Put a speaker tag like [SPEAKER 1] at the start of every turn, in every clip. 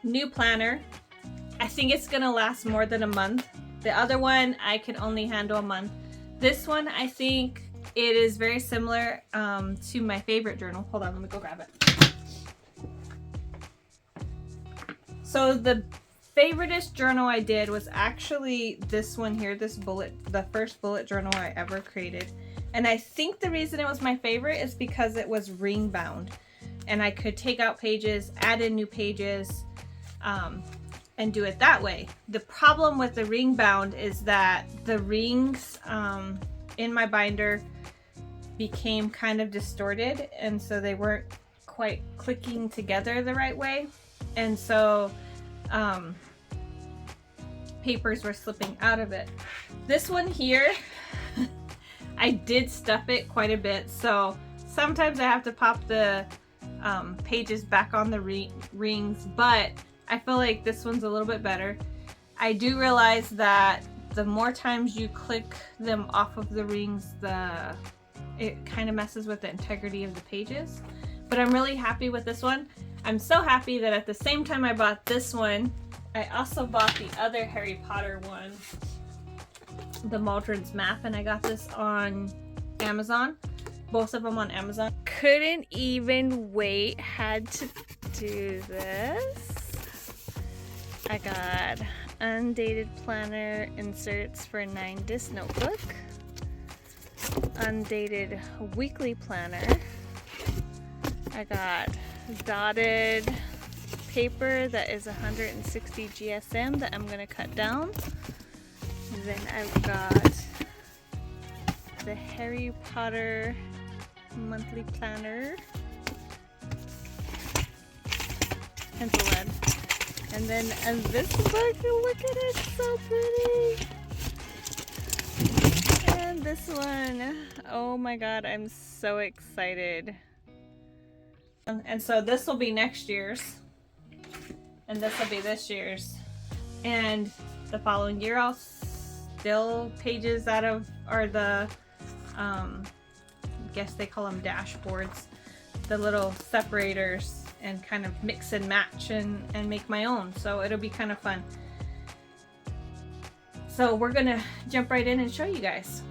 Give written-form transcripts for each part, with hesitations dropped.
[SPEAKER 1] new planner. I think it's gonna last more than a month. The other one, I can only handle a month. This one, I think it is very similar to my favorite journal. Hold on, let me go grab it. So the favoriteest journal I did was actually this one here, the first bullet journal I ever created. And I think the reason it was my favorite is because it was ring bound. And I could take out pages, add in new pages, and do it that way. The problem with the ring bound is that the rings in my binder became kind of distorted, and so they weren't quite clicking together the right way, and so papers were slipping out of it. This one here, I did stuff it quite a bit, so sometimes I have to pop the pages back on the rings, but I feel like this one's a little bit better. I do realize that the more times you click them off of the rings, it kind of messes with the integrity of the pages. But I'm really happy with this one. I'm so happy that at the same time I bought this one, I also bought the other Harry Potter one, the Maldron's Map, and I got this on Amazon. Both of them on Amazon. Couldn't even wait, had to do this. I got undated planner inserts for 9-disc notebook, undated weekly planner. I got dotted paper that is 160 GSM that I'm gonna cut down. Then I've got the Harry Potter monthly planner, pencil lead. And then this book, look at it, so pretty. And this one, oh my god, I'm so excited. And so this will be next year's, and this will be this year's. And the following year I'll still pages out of, or the, I guess they call them dashboards, the little separators, and kind of mix and match and make my own. So it'll be kind of fun. So we're gonna jump right in and show you guys.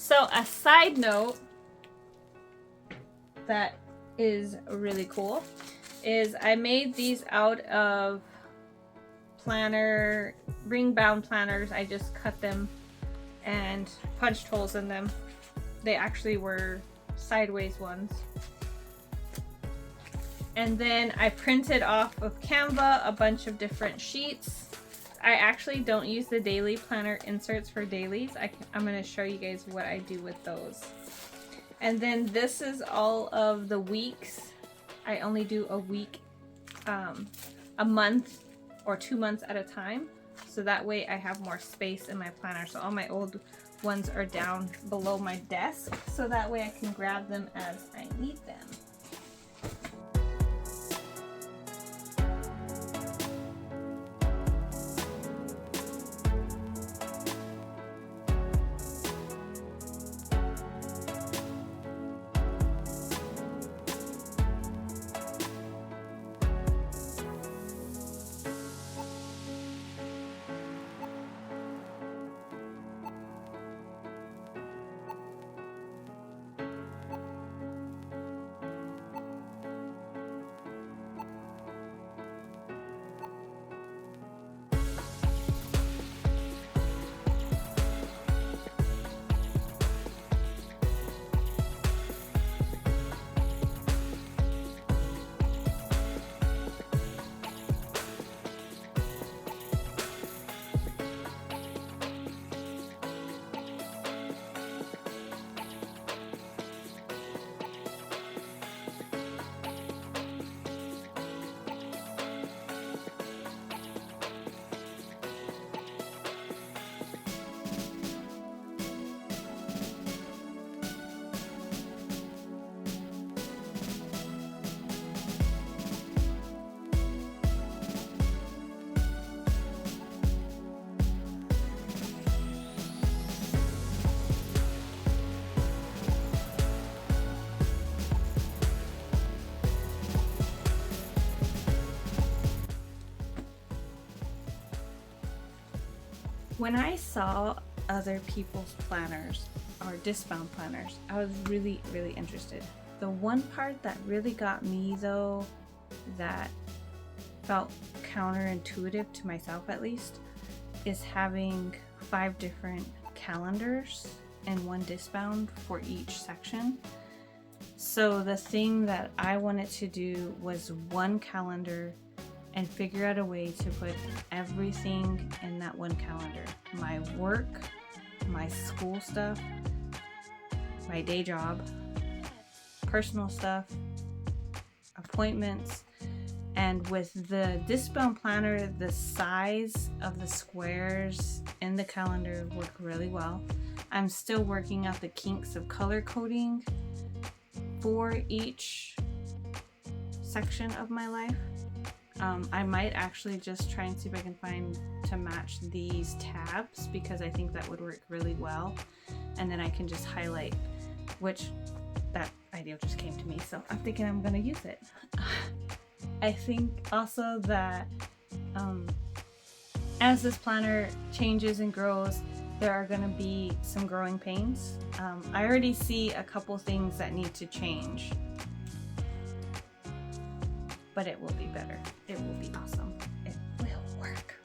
[SPEAKER 1] So a side note that is really cool is I made these out of planner, ring bound planners. I just cut them and punched holes in them. They actually were sideways ones. And then I printed off of Canva a bunch of different sheets. I actually don't use the daily planner inserts for dailies. I'm going to show you guys what I do with those. And then this is all of the weeks. I only do a week, a month or 2 months at a time. So that way I have more space in my planner. So all my old ones are down below my desk. So that way I can grab them as I need them. When I saw other people's planners or Discbound planners, I was really interested. The one part that really got me though, that felt counterintuitive to myself at least, is having 5 different calendars and one Discbound for each section. So the thing that I wanted to do was one calendar and figure out a way to put everything in that one calendar. My work, my school stuff, my day job, personal stuff, appointments. And with the Discbound planner, the size of the squares in the calendar work really well. I'm still working out the kinks of color coding for each section of my life. I might actually just try and see if I can find to match these tabs, because I think that would work really well. And then I can just highlight, which that idea just came to me, so I'm thinking I'm gonna use it. I think also that as this planner changes and grows, there are going to be some growing pains. I already see a couple things that need to change, but it will be better. It will be awesome. It will work.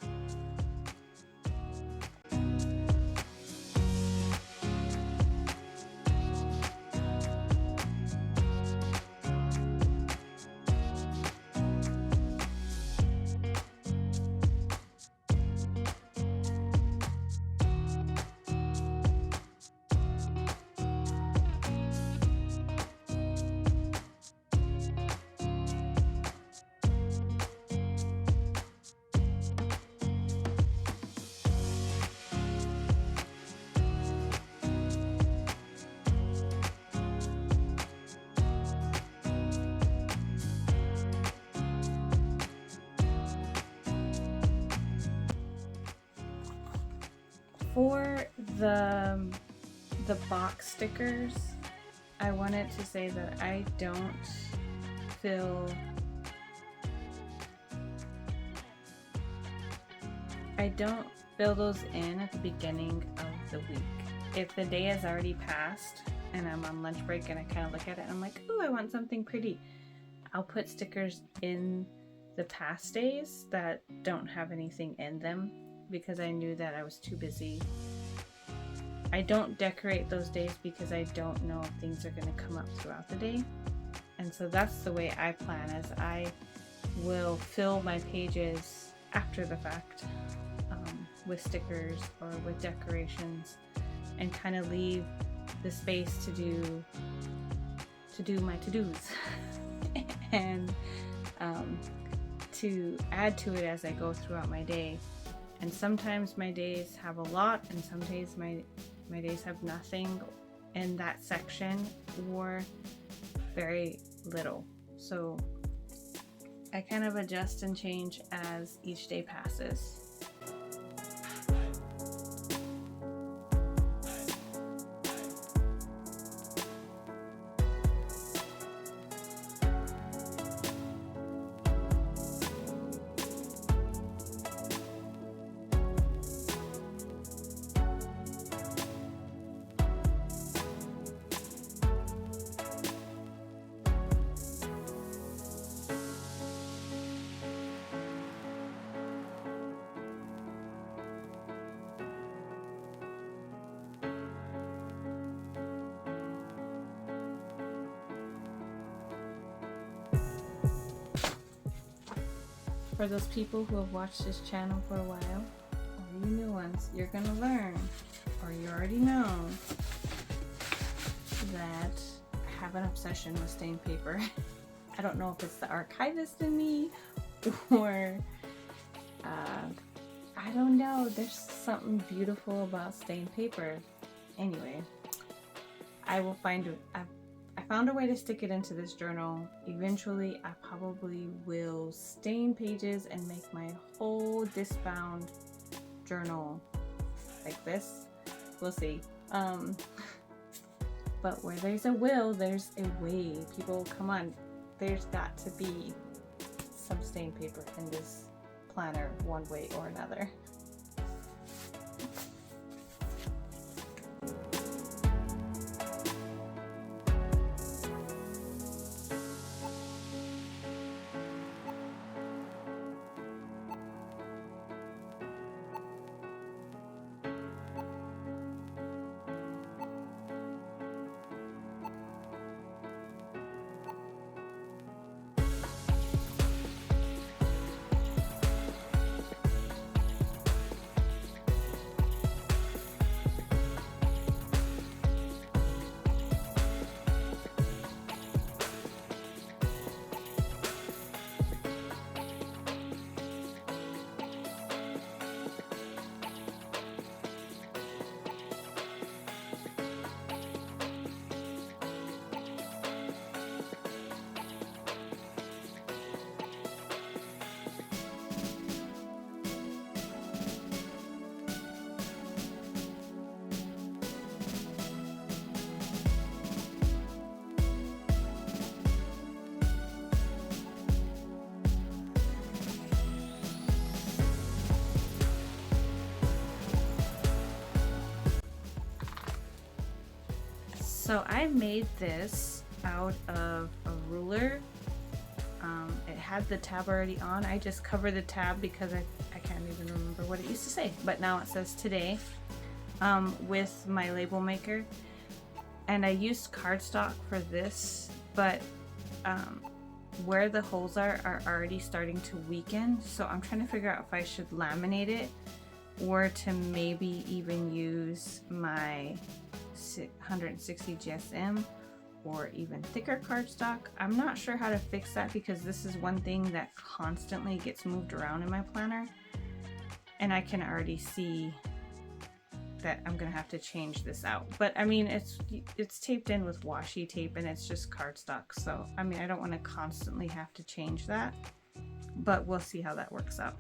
[SPEAKER 1] For the box stickers, I wanted to say that I don't fill those in at the beginning of the week. If the day has already passed and I'm on lunch break and I kind of look at it and I'm like, oh, I want something pretty, I'll put stickers in the past days that don't have anything in them, because I knew that I was too busy. I don't decorate those days because I don't know if things are going to come up throughout the day. And so that's the way I plan, is I will fill my pages after the fact with stickers or with decorations, and kind of leave the space to do my to-dos and to add to it as I go throughout my day. And sometimes my days have a lot, and some days my days have nothing in that section or very little. So I kind of adjust and change as each day passes. For those people who have watched this channel for a while, or you new ones, you're gonna learn, or you already know, that I have an obsession with stained paper. I don't know if it's the archivist in me, or I don't know, there's something beautiful about stained paper. Anyway, I found a way to stick it into this journal. Eventually, I probably will stain pages and make my whole Discbound journal like this. We'll see. But where there's a will, there's a way. People, come on. There's got to be some stained paper in this planner one way or another. So I made this out of a ruler. It had the tab already on. I just covered the tab because I can't even remember what it used to say, but now it says today with my label maker. And I used cardstock for this, but where the holes are already starting to weaken. So I'm trying to figure out if I should laminate it or to maybe even use my 160 GSM or even thicker cardstock. I'm not sure how to fix that because this is one thing that constantly gets moved around in my planner, and I can already see that I'm gonna have to change this out. But I mean, it's taped in with washi tape and it's just cardstock, so I mean, I don't want to constantly have to change that, but we'll see how that works out.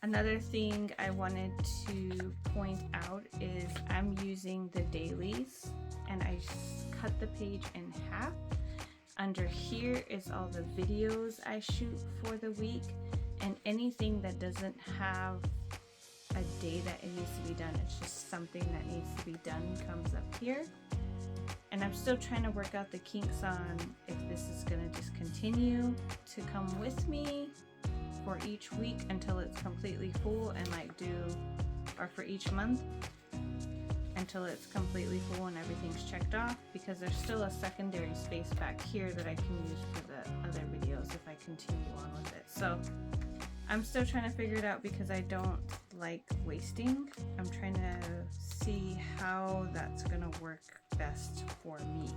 [SPEAKER 1] Another thing I wanted to point out is I'm using the dailies, and I cut the page in half. Under here is all the videos I shoot for the week, and anything that doesn't have a day that it needs to be done, it's just something that needs to be done, comes up here. And I'm still trying to work out the kinks on if this is gonna just continue to come with me for each week until it's completely full and or for each month until it's completely full and everything's checked off, because there's still a secondary space back here that I can use for the other videos if I continue on with it. So I'm still trying to figure it out because I don't like wasting. I'm trying to see how that's gonna work best for me.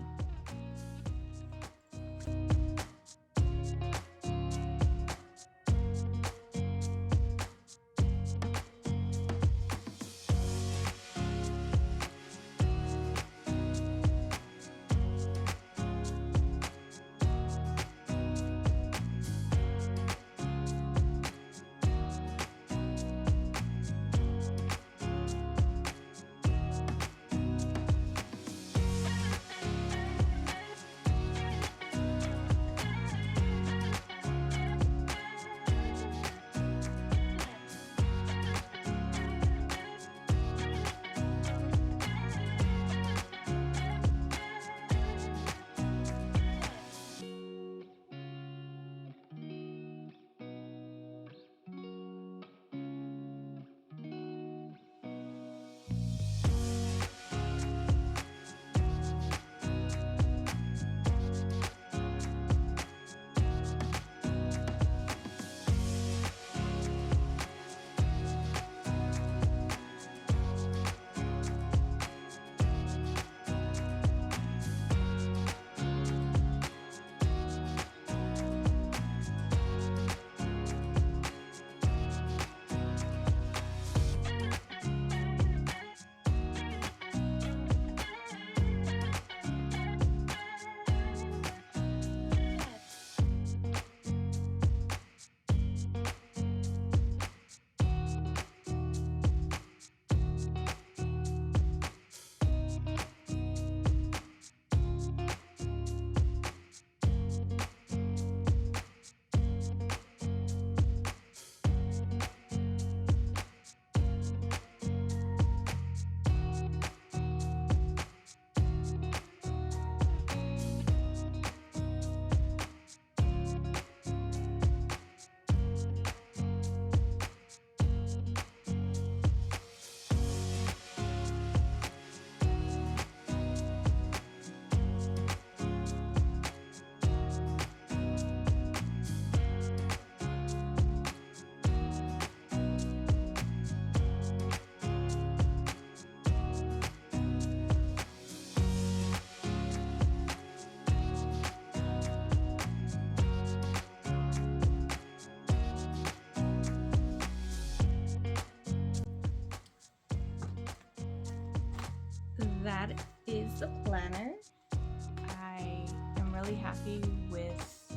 [SPEAKER 1] that is the planner. I am really happy with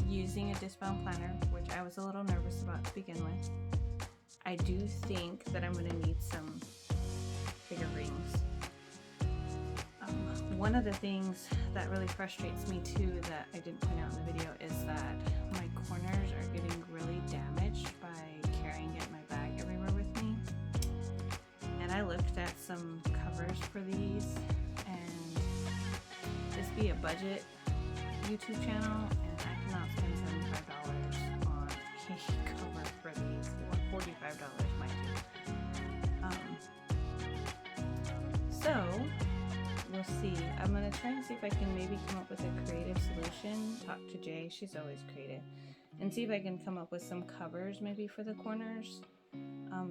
[SPEAKER 1] using a Discbound planner, which I was a little nervous about to begin with. I do think that I'm going to need some bigger rings. One of the things that really frustrates me too that I didn't point out in the video is that my corners are getting really damaged by carrying it in my bag everywhere with me. And I looked at some covers for these, and this be a budget YouTube channel, and I cannot spend $75 on a cover for these, or $45 mind you. So we'll see. I'm gonna try and see if I can maybe come up with a creative solution. Talk to Jay, she's always creative, and see if I can come up with some covers maybe for the corners.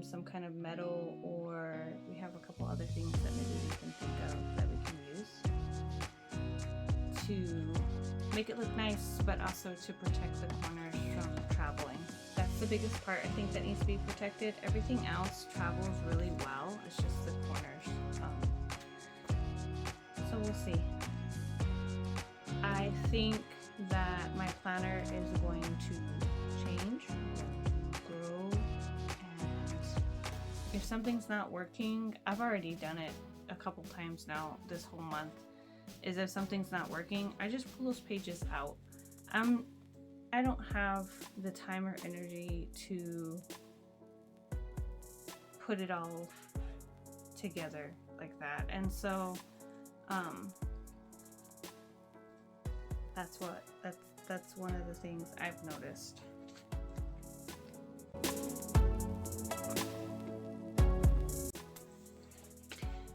[SPEAKER 1] Some kind of metal, or we have a couple other things that maybe we can think of that we can use to make it look nice, but also to protect the corners from traveling. That's the biggest part I think that needs to be protected. Everything else travels really well, it's just the corners. So we'll see. I think that my planner is going to change, grow, and if something's not working, I've already done it a couple times now this whole month, is if something's not working, I just pull those pages out. I don't have the time or energy to put it all together like that, and so that's one of the things I've noticed.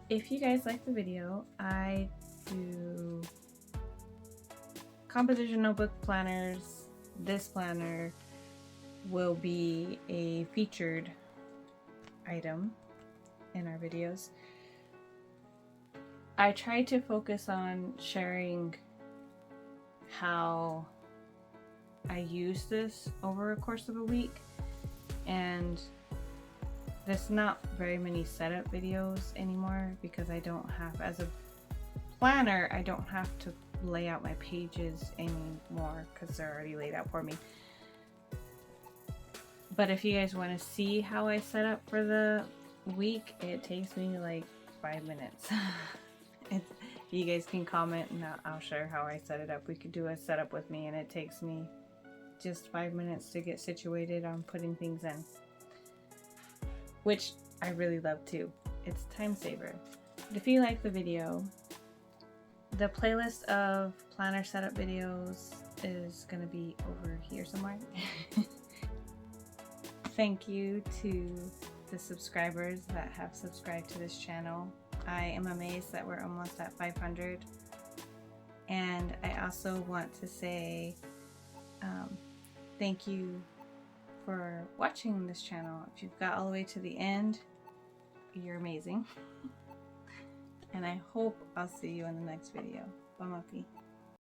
[SPEAKER 1] If you guys like the video, I do composition notebook planners. This planner will be a featured item in our videos. I try to focus on sharing how I use this over a course of a week, and there's not very many setup videos anymore because I don't have, as a planner, I don't have to lay out my pages anymore because they're already laid out for me. But if you guys want to see how I set up for the week, it takes me like 5 minutes. You guys can comment and I'll share how I set it up. We could do a setup with me and it takes me just 5 minutes to get situated on putting things in, which I really love too. It's a time saver. But if you like the video, the playlist of planner setup videos is going to be over here somewhere. Thank you to the subscribers that have subscribed to this channel. I am amazed that we're almost at 500. And I also want to say thank you for watching this channel. If you've got all the way to the end, you're amazing. And I hope I'll see you in the next video. Bye, Muffy.